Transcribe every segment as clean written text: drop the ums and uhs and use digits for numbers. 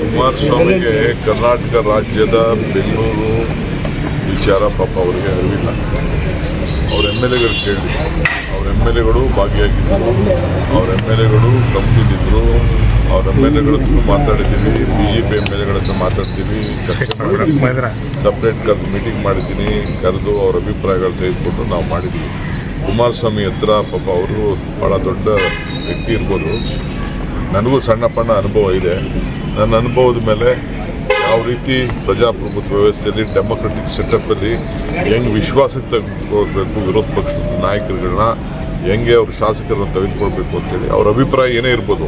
ಕುಮಾರಸ್ವಾಮಿಗೆ ಕರ್ನಾಟಕ ರಾಜ್ಯದ ಬೆಂಗಳೂರು ವಿಚಾರ ಪಾಪ ಅವರಿಗೆ ಅರಿವಿಲ್ಲ. ಅವ್ರ MLAಗಳು ಕೇಳಿ, ಅವ್ರ MLAಗಳು ಭಾಗಿಯಾಗಿದ್ದರು, ಅವ್ರ MLAಗಳು ಕಂಪ್ನಿಲಿದ್ದರು, ಅವ್ರ MLAಗಳು ಮಾತಾಡಿದ್ದೀವಿ, BJP MLAಗಳ ಹತ್ರ ಮಾತಾಡ್ತೀವಿ, ಸಪ್ರೇಟ್ ಕರೆದು ಮೀಟಿಂಗ್ ಮಾಡಿದ್ದೀನಿ, ಕರೆದು ಅವ್ರ ಅಭಿಪ್ರಾಯಗಳು ತೆಗೆದುಕೊಂಡು ನಾವು ಮಾಡಿದ್ದೀವಿ. ಕುಮಾರಸ್ವಾಮಿ ಹತ್ರ ಪಾಪ ಅವರು ಭಾಳ ದೊಡ್ಡ ವ್ಯಕ್ತಿ ಇರ್ಬೋದು, ನನಗೂ ಸಣ್ಣ ಪಣ್ಣ ಅನುಭವ ಇದೆ. ನನ್ನ ಅನುಭವದ ಮೇಲೆ ಯಾವ ರೀತಿ ಪ್ರಜಾಪ್ರಭುತ್ವ ವ್ಯವಸ್ಥೆಯಲ್ಲಿ ಡೆಮೊಕ್ರೆಟಿಕ್ ಸೆಟಪ್ಪಲ್ಲಿ ಹೆಂಗೆ ವಿಶ್ವಾಸಕ್ಕೆ ತೆಗೆದುಕೊಳ್ಬೇಕು, ವಿರೋಧ ಪಕ್ಷದ ನಾಯಕರುಗಳನ್ನ ಹೆಂಗೆ ಅವ್ರ ಶಾಸಕರನ್ನು ತೆಗೆದುಕೊಳ್ಬೇಕು ಅಂತೇಳಿ ಅವ್ರ ಅಭಿಪ್ರಾಯ ಏನೇ ಇರ್ಬೋದು.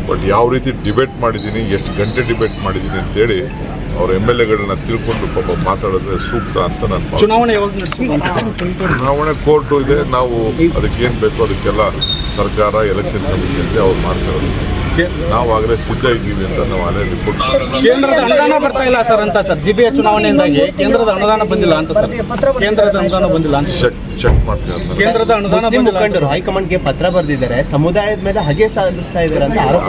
ಬಟ್ ಯಾವ ರೀತಿ ಡಿಬೇಟ್ ಮಾಡಿದ್ದೀನಿ, ಎಷ್ಟು ಗಂಟೆ ಡಿಬೇಟ್ ಮಾಡಿದ್ದೀನಿ ಅಂತೇಳಿ ಅವ್ರ MLAಗಳನ್ನ ತಿಳ್ಕೊಂಡು ಪಾಪ ಮಾತಾಡೋದ್ರೆ ಸೂಕ್ತ ಅಂತ ನಾನು ಚುನಾವಣೆ ಕೋರ್ಟು ಇದೆ. ನಾವು ಅದಕ್ಕೇನು ಬೇಕೋ ಅದಕ್ಕೆಲ್ಲ ಸರ್ಕಾರ ಎಲೆಕ್ಷನ್ ಕಮಿಷನ್ಗೆ ಅವ್ರು ಮಾಡ್ತಾರೆ. ನಾವು ಆಗಲೇ ಸಿದ್ಧ ಇದ್ದೀವಿ ಅಂತ ನಾವು ಅಲ್ಲೇ ರಿಪೋರ್ಟ್. ಕೇಂದ್ರದ ಅನುದಾನ ಬರ್ತಾ ಇಲ್ಲ ಸರ್ ಅಂತ ಸರ್, GBA ಚುನಾವಣೆಯಿಂದಾಗಿ ಕೇಂದ್ರದ ಅನುದಾನ ಬಂದಿಲ್ಲ ಅಂತ ಸರ್, ಕೇಂದ್ರದ ಅನುದಾನ ಬಂದಿಲ್ಲ ಅಂತ ಚೆಕ್ ಮಾಡ್ತೀವಿ ಅಂತ. ಕೇಂದ್ರದ ಅನುದಾನ ಮುಖಂಡರು ಹೈಕಮಾಂಡ್ಗೆ ಪತ್ರ ಬರೆದಿದ್ದಾರೆ, ಸಮುದಾಯದ ಮೇಲೆ ಹಗೆ ಸಾಧಿಸ್ತಾ ಇದ್ದಾರೆ ಅಂತ ಆರೋಪ.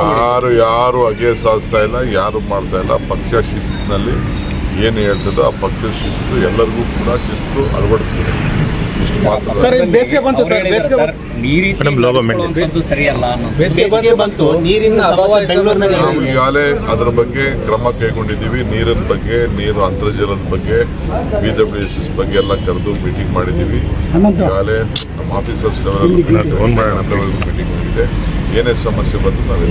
ಯಾರು ಹಗೆ ಸಾಧಿಸ್ತಾ ಇಲ್ಲ, ಯಾರು ಮಾಡ್ತಾ ಇಲ್ಲ. ಪಕ್ಷ ಶಿಸ್ತಿನಲ್ಲಿ ಏನು ಹೇಳ್ತದೋ ಆ ಪಕ್ಷ ಶಿಸ್ತು ಎಲ್ಲರಿಗೂ ಕೂಡ ಶಿಸ್ತು ಅಳವಡಿಸ್ತಾರೆ. ಇಷ್ಟು ಮಾತ್ರ. ಬೇಸಿಗೆ ಬಂತು ಸರ್, ಬೇಸಿಗೆ ಬಂತು, ನೀರಿನ ಅಭಾವ ಬೆಂಗಳೂರಿನಲ್ಲಿ. ನಾವು ಈಗಾಗಲೇ ಅದರ ಬಗ್ಗೆ ಕ್ರಮ ಕೈಗೊಂಡಿದ್ದೀವಿ. ನೀರಿನ ಬಗ್ಗೆ, ನೀರು ಅಂತರ್ಜಲದ ಬಗ್ಗೆ, BWSS ಬಗ್ಗೆ ಎಲ್ಲ ಕರೆದು ಮೀಟಿಂಗ್ ಮಾಡಿದ್ದೀವಿ. ಈಗಾಗಲೇ ನಮ್ಮ ಆಫೀಸರ್ಸ್ ಮೀಟಿಂಗ್ ಆಗಿದೆ. ಏನೇ ಸಮಸ್ಯೆ ಬಂದು ನಾವು